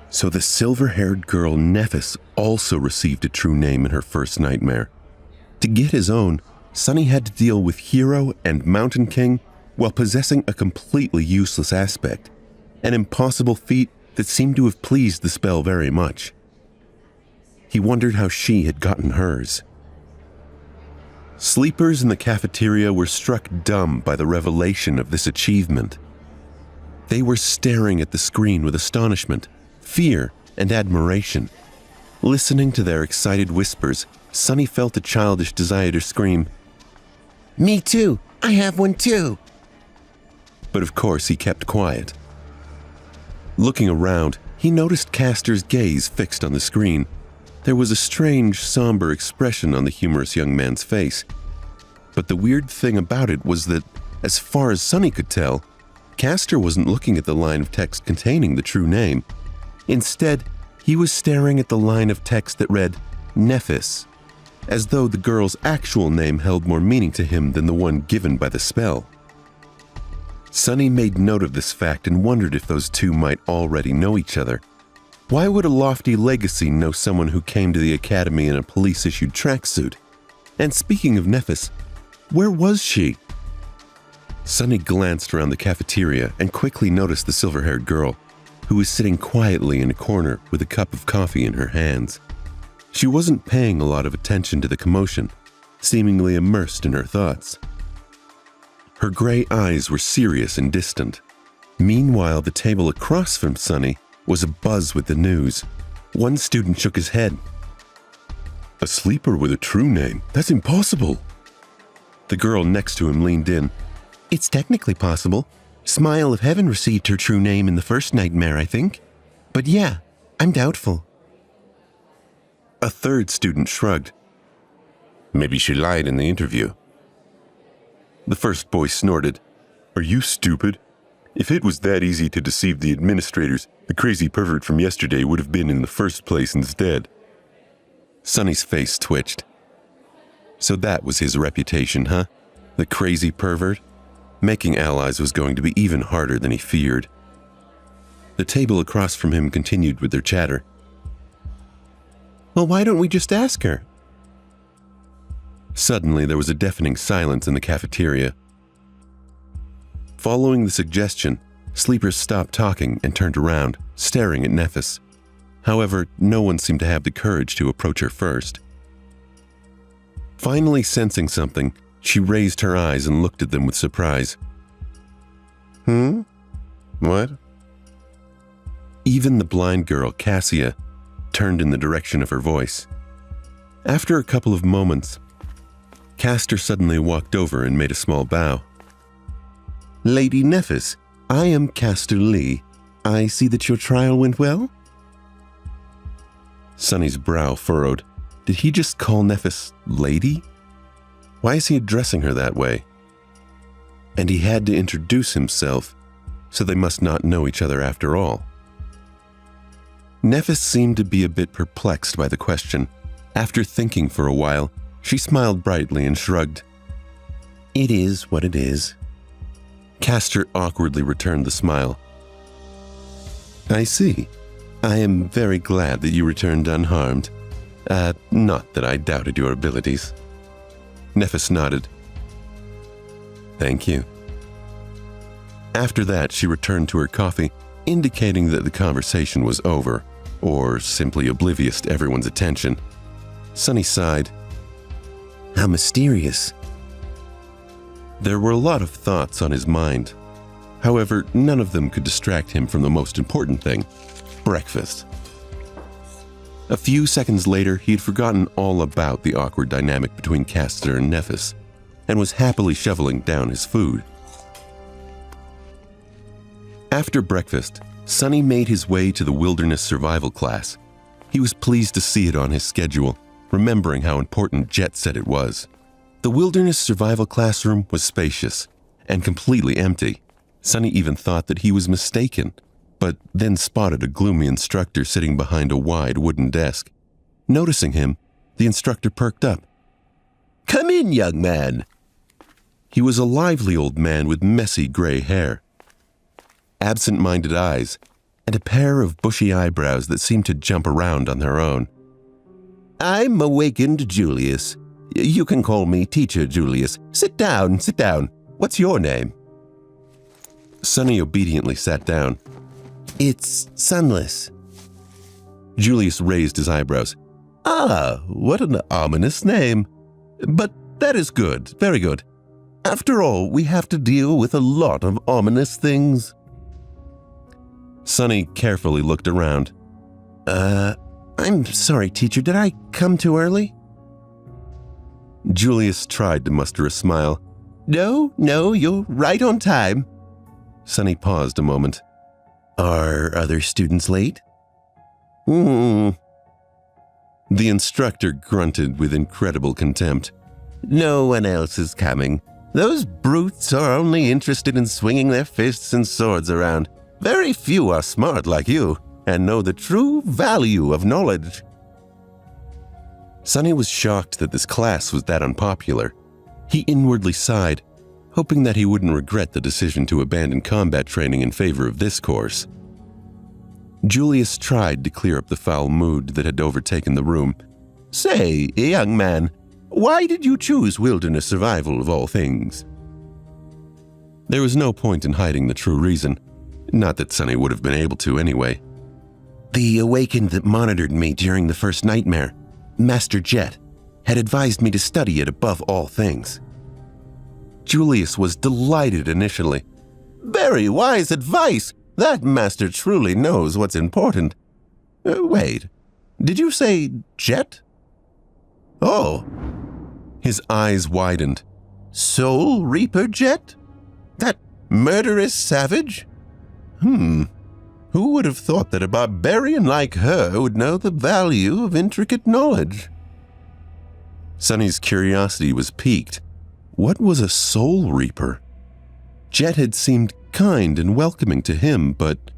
So the silver-haired girl Nephis also received a true name in her first nightmare. To get his own, Sunny had to deal with Hero and Mountain King while possessing a completely useless aspect, an impossible feat that seemed to have pleased the spell very much. He wondered how she had gotten hers. Sleepers in the cafeteria were struck dumb by the revelation of this achievement. They were staring at the screen with astonishment, fear, and admiration. Listening to their excited whispers, Sunny felt a childish desire to scream, "Me too! I have one too!" But of course he kept quiet. Looking around, he noticed Castor's gaze fixed on the screen. There was a strange, somber expression on the humorous young man's face. But the weird thing about it was that, as far as Sunny could tell, Castor wasn't looking at the line of text containing the true name. Instead, he was staring at the line of text that read, Nephis, as though the girl's actual name held more meaning to him than the one given by the spell. Sunny made note of this fact and wondered if those two might already know each other. Why would a lofty legacy know someone who came to the academy in a police-issued tracksuit? And speaking of Nephis, where was she? Sunny glanced around the cafeteria and quickly noticed the silver-haired girl, who was sitting quietly in a corner with a cup of coffee in her hands. She wasn't paying a lot of attention to the commotion, seemingly immersed in her thoughts. Her gray eyes were serious and distant. Meanwhile, the table across from Sunny was abuzz with the news. One student shook his head. "A sleeper with a true name? That's impossible." The girl next to him leaned in. "It's technically possible. Smile of Heaven received her true name in the first nightmare, I think. But yeah, I'm doubtful." A third student shrugged. "Maybe she lied in the interview." The first boy snorted. "Are you stupid? If it was that easy to deceive the administrators, the crazy pervert from yesterday would have been in the first place instead." Sunny's face twitched. So that was his reputation, huh? The crazy pervert? Making allies was going to be even harder than he feared. The table across from him continued with their chatter. "Well, why don't we just ask her?" Suddenly, there was a deafening silence in the cafeteria. Following the suggestion, sleepers stopped talking and turned around, staring at Nephis. However, no one seemed to have the courage to approach her first. Finally sensing something, she raised her eyes and looked at them with surprise. What?" Even the blind girl, Cassia, turned in the direction of her voice. After a couple of moments, Castor suddenly walked over and made a small bow. "Lady Nephis, I am Castor Lee. I see that your trial went well?" Sunny's brow furrowed. Did he just call Nephis lady? Why is he addressing her that way? And he had to introduce himself, so they must not know each other after all. Nephis seemed to be a bit perplexed by the question. After thinking for a while, she smiled brightly and shrugged. "It is what it is." Castor awkwardly returned the smile. "I see. I am very glad that you returned unharmed. Not that I doubted your abilities." Nephis nodded. "Thank you." After that, she returned to her coffee, indicating that the conversation was over, or simply oblivious to everyone's attention. Sunny sighed. "How mysterious." There were a lot of thoughts on his mind. However, none of them could distract him from the most important thing, breakfast. A few seconds later, he had forgotten all about the awkward dynamic between Castor and Nephis, and was happily shoveling down his food. After breakfast, Sunny made his way to the wilderness survival class. He was pleased to see it on his schedule, remembering how important Jet said it was. The wilderness survival classroom was spacious and completely empty. Sunny even thought that he was mistaken, but then spotted a gloomy instructor sitting behind a wide wooden desk. Noticing him, the instructor perked up. "Come in, young man." He was a lively old man with messy gray hair. Absent-minded eyes, and a pair of bushy eyebrows that seemed to jump around on their own. "I'm awakened Julius. You can call me Teacher Julius. Sit down, sit down. What's your name?" Sonny obediently sat down. "It's Sunless." Julius raised his eyebrows. "Ah, what an ominous name. But that is good, very good. After all, we have to deal with a lot of ominous things." Sonny carefully looked around. I'm sorry, teacher, did I come too early?" Julius tried to muster a smile. No, you're right on time." Sonny paused a moment. "Are other students late?" The instructor grunted with incredible contempt. "No one else is coming. Those brutes are only interested in swinging their fists and swords around. Very few are smart like you and know the true value of knowledge." Sonny was shocked that this class was that unpopular. He inwardly sighed, hoping that he wouldn't regret the decision to abandon combat training in favor of this course. Julius tried to clear up the foul mood that had overtaken the room. "Say, young man, why did you choose wilderness survival of all things?" There was no point in hiding the true reason. Not that Sonny would have been able to anyway. "The awakened that monitored me during the first nightmare, Master Jet, had advised me to study it above all things." Julius was delighted initially. "Very wise advice. That master truly knows what's important. Wait, did you say Jet?" "Oh." His eyes widened. "Soul Reaper Jet? That murderous savage? Who would have thought that a barbarian like her would know the value of intricate knowledge?" Sonny's curiosity was piqued. What was a Soul Reaper? Jet had seemed kind and welcoming to him, but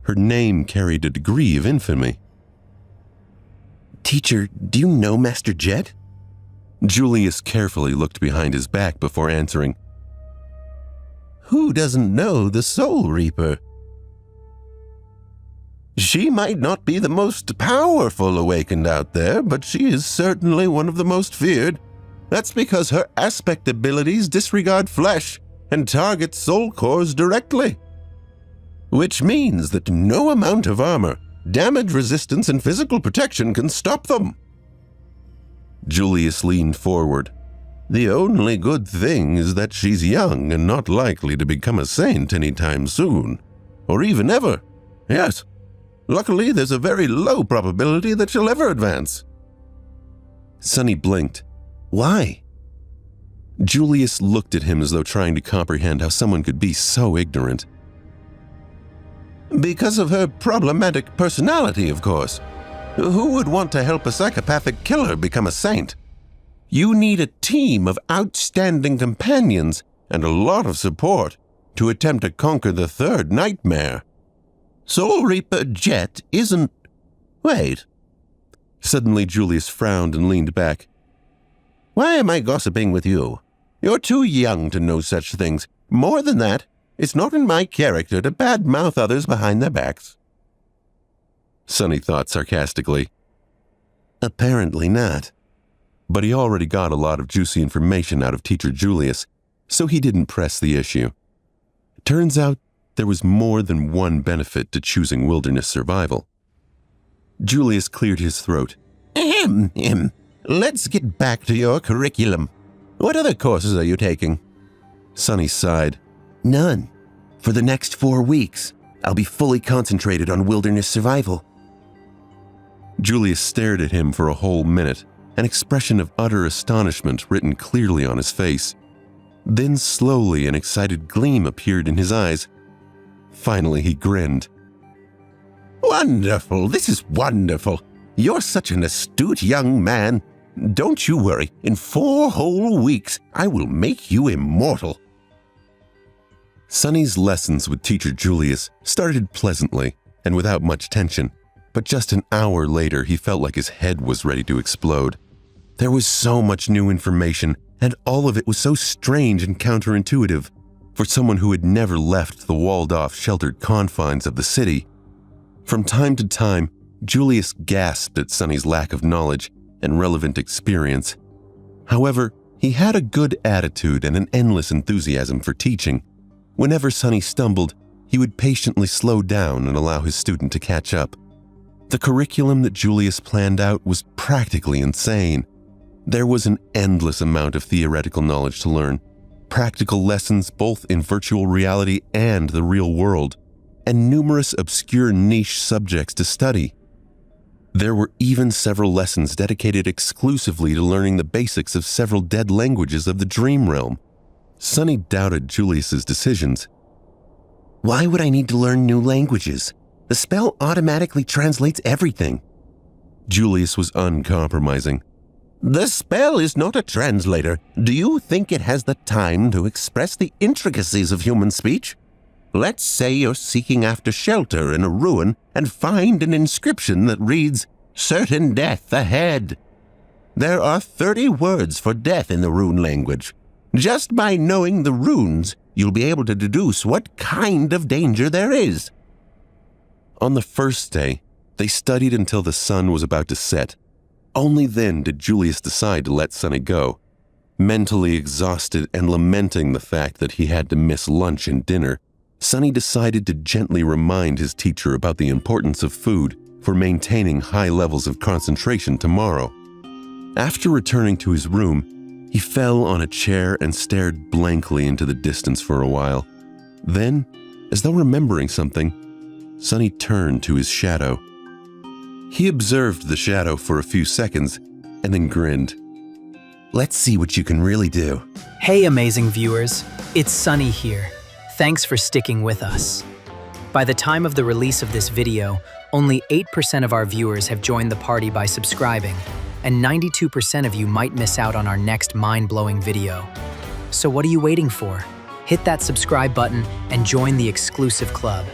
her name carried a degree of infamy. "Teacher, do you know Master Jet?" Julius carefully looked behind his back before answering. "Who doesn't know the Soul Reaper? She might not be the most powerful awakened out there, but she is certainly one of the most feared. That's because her aspect abilities disregard flesh and target soul cores directly. Which means that no amount of armor, damage resistance, and physical protection can stop them." Julius leaned forward. "The only good thing is that she's young and not likely to become a saint anytime soon. Or even ever. Yes. Luckily, there's a very low probability that she'll ever advance." Sonny blinked. "Why?" Julius looked at him as though trying to comprehend how someone could be so ignorant. "Because of her problematic personality, of course. Who would want to help a psychopathic killer become a saint? You need a team of outstanding companions and a lot of support to attempt to conquer the third nightmare. Soul Reaper Jet isn't... Wait." Suddenly Julius frowned and leaned back. "Why am I gossiping with you? You're too young to know such things. More than that, it's not in my character to badmouth others behind their backs." Sonny thought sarcastically. Apparently not. But he already got a lot of juicy information out of Teacher Julius, so he didn't press the issue. Turns out there was more than one benefit to choosing wilderness survival. Julius cleared his throat. Let's get back to your curriculum. What other courses are you taking?" Sonny sighed. "None. For the next 4 weeks, I'll be fully concentrated on wilderness survival." Julius stared at him for a whole minute, an expression of utter astonishment written clearly on his face. Then slowly an excited gleam appeared in his eyes. Finally he grinned. "Wonderful, this is wonderful. You're such an astute young man. Don't you worry, in 4 whole weeks I will make you immortal." Sonny's lessons with Teacher Julius started pleasantly and without much tension, but just an hour later he felt like his head was ready to explode. There was so much new information, and all of it was so strange and counterintuitive. For someone who had never left the walled-off, sheltered confines of the city, From time to time, Julius gasped at Sonny's lack of knowledge and relevant experience. However, he had a good attitude and an endless enthusiasm for teaching. Whenever Sonny stumbled, he would patiently slow down and allow his student to catch up. The curriculum that Julius planned out was practically insane. There was an endless amount of theoretical knowledge to learn, practical lessons both in virtual reality and the real world, and numerous obscure niche subjects to study. There were even several lessons dedicated exclusively to learning the basics of several dead languages of the dream realm. Sonny doubted Julius's decisions. Why would I need to learn new languages? The spell automatically translates everything. Julius was uncompromising. The spell is not a translator. Do you think it has the time to express the intricacies of human speech? Let's say you're seeking after shelter in a ruin and find an inscription that reads, "Certain death ahead." There are 30 words for death in the rune language. Just by knowing the runes, you'll be able to deduce what kind of danger there is. On the first day, they studied until the sun was about to set. Only then did Julius decide to let Sonny go. Mentally exhausted and lamenting the fact that he had to miss lunch and dinner, Sonny decided to gently remind his teacher about the importance of food for maintaining high levels of concentration tomorrow. After returning to his room, he fell on a chair and stared blankly into the distance for a while. Then, as though remembering something, Sonny turned to his shadow. He observed the shadow for a few seconds and then grinned. Let's see what you can really do. Hey amazing viewers, it's Sonny here. Thanks for sticking with us. By the time of the release of this video, only 8% of our viewers have joined the party by subscribing, and 92% of you might miss out on our next mind-blowing video. So what are you waiting for? Hit that subscribe button and join the exclusive club.